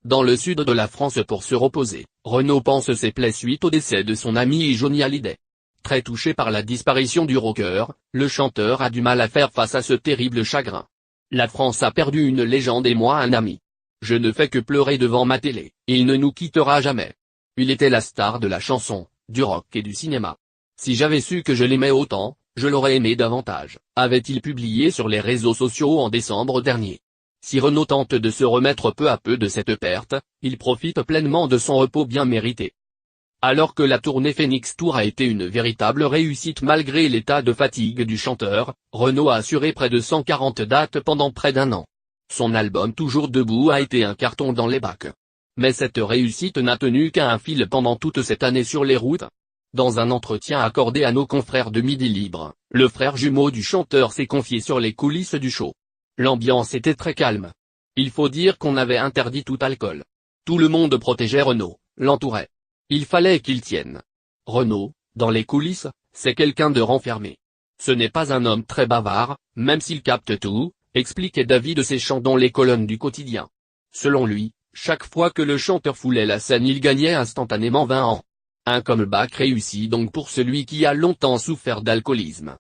Dans le sud de la France pour se reposer, Renaud panse ses plaies suite au décès de son ami Johnny Hallyday. Très touché par la disparition du rocker, le chanteur a du mal à faire face à ce terrible chagrin. La France a perdu une légende et moi un ami. Je ne fais que pleurer devant ma télé, et il ne nous quittera jamais. Il était la star de la chanson, du rock et du cinéma. Si j'avais su que je l'aimais autant, je l'aurais aimé davantage, avait-il publié sur les réseaux sociaux en décembre dernier. Si Renaud tente de se remettre peu à peu de cette perte, il profite pleinement de son repos bien mérité. Alors que la tournée Phoenix Tour a été une véritable réussite malgré l'état de fatigue du chanteur, Renaud a assuré près de 140 dates pendant près d'un an. Son album Toujours debout a été un carton dans les bacs. Mais cette réussite n'a tenu qu'à un fil pendant toute cette année sur les routes. Dans un entretien accordé à nos confrères de Midi Libre, le frère jumeau du chanteur s'est confié sur les coulisses du show. L'ambiance était très calme. Il faut dire qu'on avait interdit tout alcool. Tout le monde protégeait Renaud, l'entourait. Il fallait qu'il tienne. Renaud, dans les coulisses, c'est quelqu'un de renfermé. Ce n'est pas un homme très bavard, même s'il capte tout, expliquait David Séchant dans les colonnes du quotidien. Selon lui, chaque fois que le chanteur foulait la scène il gagnait instantanément 20 ans. Un comeback réussi donc pour celui qui a longtemps souffert d'alcoolisme.